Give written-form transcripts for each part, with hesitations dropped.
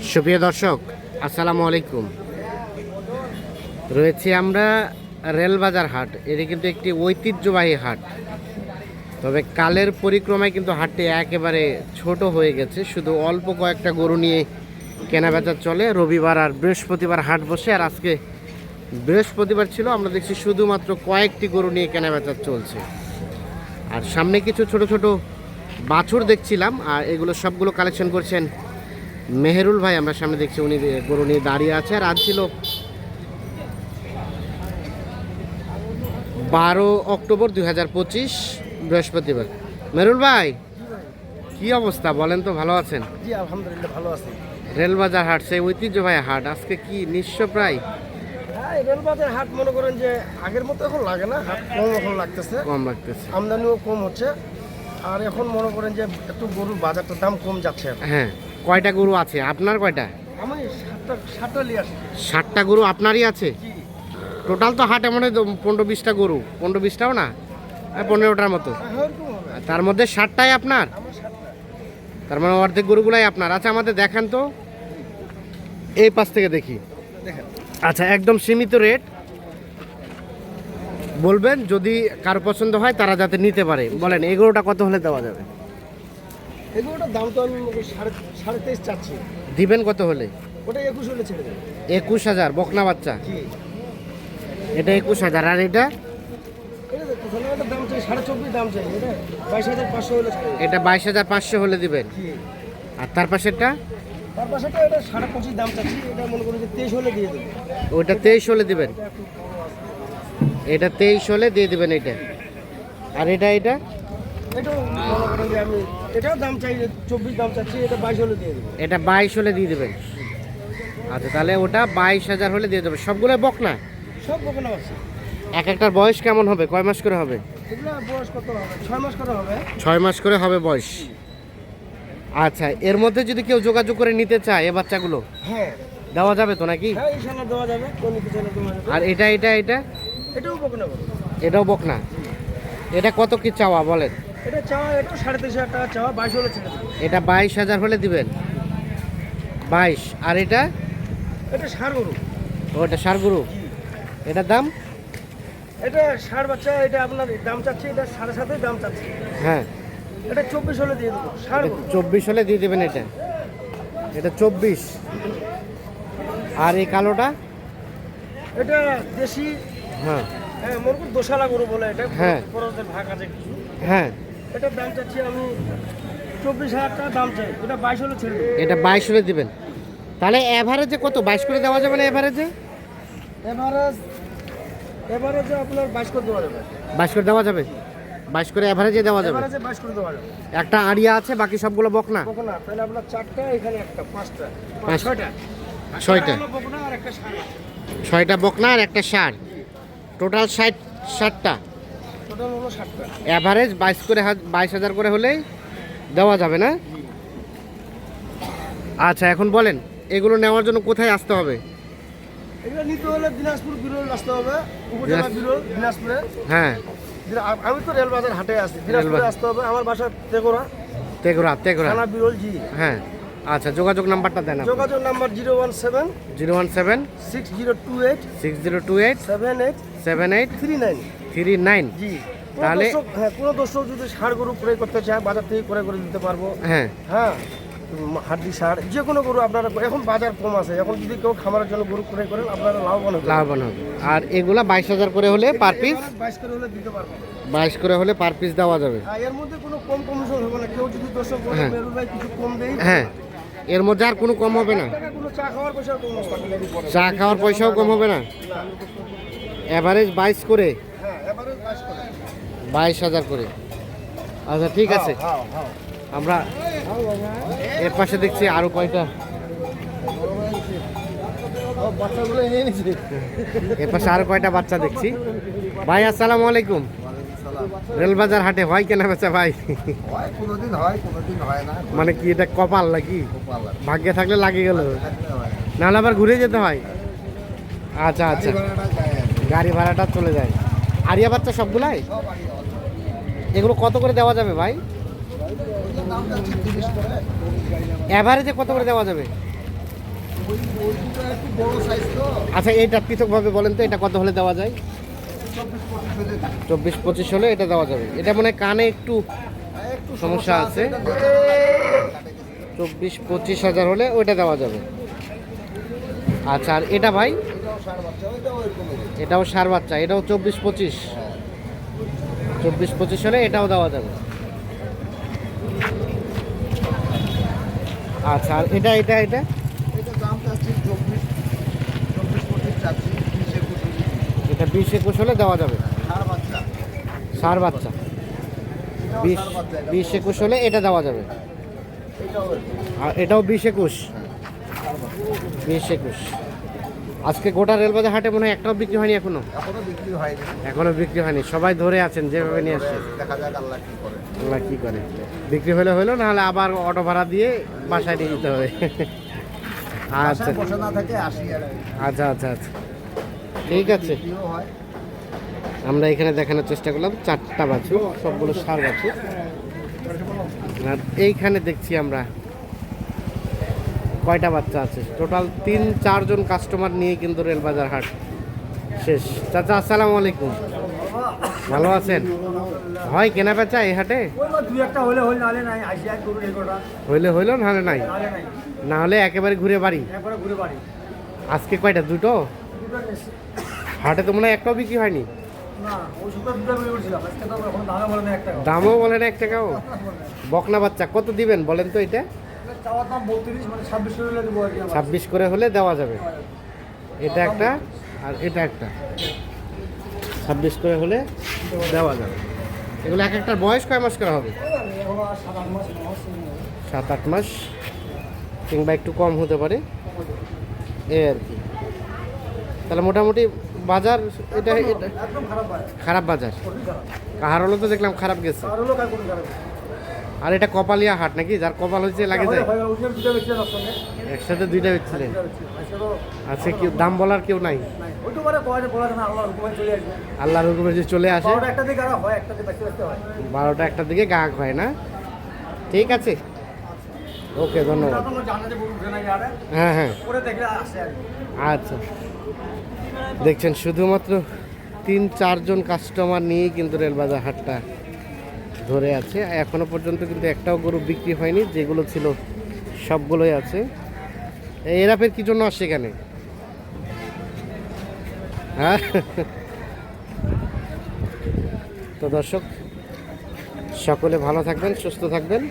সুপ্রিয় দর্শক, আসসালামু আলাইকুম। রয়েছি আমরা রেলবাজার হাট। এটি কিন্তু একটি ঐতিহ্যবাহী হাট, তবে কালের পরিক্রমায় কিন্তু হাটটি একেবারে ছোট হয়ে গেছে। শুধু অল্প কয়েকটা গরু নিয়ে কেনাবেচা চলে। রবিবার আর বৃহস্পতিবার হাট বসে, আর আজকে বৃহস্পতিবার ছিল। আমরা দেখছি শুধুমাত্র কয়েকটি গরু নিয়ে কেনাবেচা চলছে। আর সামনে কিছু ছোট ছোট বাছুর দেখছিলাম, আর এগুলো সবগুলো কালেকশন করছেন মেহেরুল ভাই। আমরা সামনে দেখছি উনি গরু নিয়ে দাঁড়িয়ে আছে। আর আজ ছিল 12 অক্টোবর 2025 বৃহস্পতিবার। মেহেরুল ভাই, কি অবস্থা বলেন তো, ভালো আছেন? জি আলহামদুলিল্লাহ ভালো আছি। রেলবাজার হাট, সেই ঐতিহ্যবাহী হাট, আজকে কি নিঃস্ব প্রায়? হ্যাঁ, রেলবাজার হাট মনে করেন যে আগের মতো এখন লাগে না, হাট কম এখন লাগতেছে, কম লাগতেছে, আমদানিও কম হচ্ছে। আর এখন মনে করেন যে একটু গরুর বাজারটার দাম কম যাচ্ছে এখন। হ্যাঁ, কয়টা গরু আছে আপনার? কয়টা? আমি সাতটা নিয়ে আসি। 60টা গরু আপনারই আছে? জি। টোটাল তো হাটে মনে হয় 15-20টা গরু, 15-20টাও না, 15টার মতো। এরকম হবে। তার মধ্যে 60টাই আপনার? আমার সাতটা। তার মানে অর্ধেক গরুগুলাই আপনার। আচ্ছা, আমাদের দেখান তো, এই পাশ থেকে দেখি। দেখেন, আচ্ছা, একদম সীমিত রেট বলবেন, যদি কারো পছন্দ হয় তারা যাতে নিতে পারে। বলেন, এই গরুটা কত হলে দেওয়া যাবে? এগুলোটার দাম তো আমি সাড়ে 23 চাচ্ছি। দিবেন কত হলে? ওটা 21 হলে ছেড়ে দেবে। 21,000 বকনা বাচ্চা? জি। এটা 21,000। আর এটা? এটা দেখো, এটার দাম চাই 24.5 দাম চাই। এটা 22,500 হলে ছেড়ে দেবে। এটা 22,500 হলে দিবেন। জি। আর তার পাশেরটা? তার পাশেটা এটা 25.5 দাম চাচ্ছি। এটা মনে করি যে 23 হলে দিয়ে দেবে। ওইটা 23 হলে দিবেন। এটা 23 হলে দিয়ে দিবেন এটা। আর এটা? এটাও মনে করেন যে আমি এটাও দাম চাই 24 দাম চাচ্ছি। এটা 22 হলে দিয়ে দেবো। এটা 22 হলে দিয়ে দিবেন। আচ্ছা, তাহলে ওটা 22,000 হলে দিয়ে দেবেন। সবগুলো বকনা? সব বকনা আছে। এক একটার বয়স কেমন হবে? কয় মাস করে হবে? এগুলো বয়স কত হবে? 6 মাস করে হবে। 6 মাস করে হবে বয়স। আচ্ছা, এর মধ্যে যদি কেউ যোগাযোগ করে নিতে চায় এ বাচ্চাগুলো, হ্যাঁ দেওয়া যাবে তো নাকি? হ্যাঁ, ইনশাআল্লাহ দেওয়া যাবে। কোন কিছু চাইলে দেওয়া যাবে। আর এটা? এটাও বকনা বলো। এটাও বকনা। এটা কত কি চাওয়া বলেন? এটা চাওয়া একটু 23,500 টাকা চাওয়া। 22 হলে ছেড়ে দেবে। এটা 22,000 হলে দিবেন। 22। আর এটা? এটা ষাঁড় গরু। ওটা ষাঁড় গরু। এটার দাম? এটা ষাঁড় বাচ্চা। এটা আপনার দাম চাচ্ছি, এটা 7.5 দাম চাচ্ছি। হ্যাঁ, এটা 24 হলে দিয়ে দেবো। ষাঁড় গরু। 24 হলে দিয়ে দেবেন। এটা 24। আর এই কালোটা? এটা দেশি। হ্যাঁ হ্যাঁ, মনে করুন দোশালা গরু বলে এটা। হ্যাঁ। খরচের ভাগ আছে কিছু। হ্যাঁ, এটার দাম চাচ্ছি আমি 24,000 টাকা দাম চাই। এটা 22 হলে ছেড়ে দেবো। এটা 22 হলে দিবেন। তাহলে এভারেজে কত? 22 করে দেওয়া যাবে না? এভারেজে এভারেজে আপনার 22 করে দেওয়া যাবে। 22 করে দেওয়া যাবে। 22 করে এভারেজে দেওয়া যাবে। এভারেজে 22 করে দেওয়া যাবে। একটা আড়িয়া আছে, বাকি সবগুলো বকনা। বকনা তাহলে আপনার 4টা, এখানে একটা, 5টা, 5 6টা। 6টা। বকনা আর একটা ষাঁড় আছে। 6টা বকনা আর একটা ষাঁড়। টোটাল 60টা। টোটাল হলো 7টা। এভারেজ 22,000 করে হলেই দেওয়া যাবে না? আচ্ছা, এখন বলেন, এগুলো নেওয়ার জন্য কোথায় আসতে হবে? এগুলো নিতে হলে দিনাজপুর বিরল আসতে হবে। উপজেলা বিরল, দিনাজপুরে। হ্যাঁ, আমি তো রেলবাজার হাটে আছি। দিনাজপুরে আসতে হবে। আমার বাসা তেঘরা। তেঘরা থানা বিরল। জি। হ্যাঁ। আচ্ছা, যোগাযোগ নাম্বারটা দেন। যোগাযোগ নাম্বার 017 017 6028 6028 7839। 7839। জি। তাহলে কোনো দর্শক যদি ষাঁড় গরু ক্রয় করতে চায়, বাজার থেকে ক্রয় করে দিতে পারবো। হ্যাঁ হ্যাঁ, হাড্ডি ষাঁড় যে কোনো গরু আপনারা, এখন বাজার কম আছে। এখন যদি কেউ খামারের জন্য গরু ক্রয় করেন, আপনারা লাভবান হবে। আর এগুলা 22,000 করে হলে পার পিস? 22 করে হলে দিতে পারবো। 22 করে হলে পার পিস দেওয়া যাবে। এর মধ্যে কোনো কম কমিশন হবে না। কেউ যদি দর্শক বলে হ্যাঁ। মেরুল ভাই কিছু কম দেই, হ্যাঁ, এর মধ্যে আর কোনো কম হবে না? টাকা কোনো চা খাওয়ার পয়সা কম হবে। চা খাওয়ার পয়সাও কম হবে না? এভারেজ 22 করে? হ্যাঁ, এভারেজ 22 করে। 22,000 করে। আচ্ছা, ঠিক আছে। আমরা এর পাশে দেখছি আরো কয়টা, বাচ্চাগুলো নিয়ে নিছি। এর পাশে আরো কয়টা বাচ্চা দেখছি। ভাই, আসসালামু আলাইকুম। রেলবাজার হাটে হয় কেনা বেচা ভাই? কোনোদিন হয়, কোনোদিন হয় না। মানে কি এটা কপাল নাকি? ভাগ্যে থাকলে লাগে গেল, নাহলে আবার ঘুরে যেতে হয়। আচ্ছা আচ্ছা, গাড়ি ভাড়াটা চলে যায়। আরিয়া বাচ্চা সবগুলাই? এগুলো কত করে দেওয়া যাবে ভাই? এভারেজে কত করে দেওয়া যাবে? একটু বড় সাইজ তো, আচ্ছা এটা পৃথকভাবে বলেন তো, এটা কত হলে দেওয়া যায়? 24-25 হলে এটা দেওয়া যাবে। এটা মনে হয় কানে একটু সমস্যা আছে। 24-25 হাজার হলে ওইটা দেওয়া যাবে। আচ্ছা, আর এটা ভাই? এটাও ষাঁড় বাচ্চা, এটাও 24-25। 24-25 হলে এটাও দেওয়া যাবে। আচ্ছা, আর এটা এটা এটা এটা 20-21 হলে দেওয়া যাবে। ষাঁড় বাচ্চা 20-21 হলে এটা দেওয়া যাবে। আর এটাও 20-21। আজকে গোটা রেলবাজার হাটে মনে হয় একটাও বিক্রি হয়নি এখনো। এখনো বিক্রি হয়নি, সবাই ধরে আছেন যেভাবে নিয়ে আসছে। আল্লাহ কি করে, বিক্রি হলে হলো, না হলে আবার অটো ভাড়া দিয়ে বাসায় নিয়ে যেতে হবে। আচ্ছা আচ্ছা আচ্ছা আচ্ছা, ঠিক আছে। আমরা এখানে দেখানোর চেষ্টা করলাম 4টা বাছুর, সবগুলো ষাঁড় বাছুর। আর এইখানে দেখছি আমরা কয়টা বাচ্চা আছে, টোটাল 3-4 জন কাস্টমার নিয়ে কিন্তু রেলবাজার হাট শেষ। চাচা আসসালামু আলাইকুম, ভালো আছেন? হয় কেনা বেচা এই হাটে? হইলে হইলো, নাহলে নাই, না হলে একেবারে ঘুরে বাড়ি। আজকে কয়টা? দুটো হাটে তো মনে হয় একটাও বিক্রি হয়নি। দামও বলে না 1 টাকাও। বকনা বাচ্চা কত দিবেন বলেন তো? এটা 26 করে হলে দেওয়া যাবে। এটা একটা আর এটা একটা 26 করে হলে দেওয়া যাবে। এগুলো এক একটার বয়স কয় মাস করা হবে? 7-8 মাস, কিংবা একটু কম হতে পারে এই আর কি। তাহলে মোটামুটি বাজার এটা এটা খারাপ বাজার। কাহার হলো তো দেখলাম খারাপ গেছে। আর এটা কপালিয়া হাট নাকি? যার কপাল হচ্ছে লাগে যায়। একসাথে 2টা বেচছিলেন? আচ্ছা, কেউ দাম বলার কেউ নাই? আল্লাহর হুকুমে যে চলে আসে। 12টা 1টার দিকে গাহক হয় না? ঠিক আছে, ওকে, ধন্যবাদ। হ্যাঁ হ্যাঁ, আচ্ছা। দেখছেন শুধুমাত্র 3-4 জন কাস্টমার নিয়েই কিন্তু রেলবাজার হাটটা ধরে আছে। এখনো পর্যন্ত কিন্তু একটাও গরু বিক্রি হয়নি, যেগুলো ছিল সবগুলোই আছে। এরা ফের কি জন্য আসছে এখানে? হ্যাঁ, তো দর্শক সকলে ভালো থাকবেন, সুস্থ থাকবেন।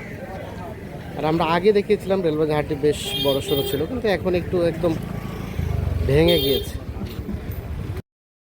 আর আমরা আগে দেখিয়েছিলাম রেলবাজার হাটটি বেশ বড় সড়ো ছিল, কিন্তু এখন একটু একদম ভেঙে গিয়েছে।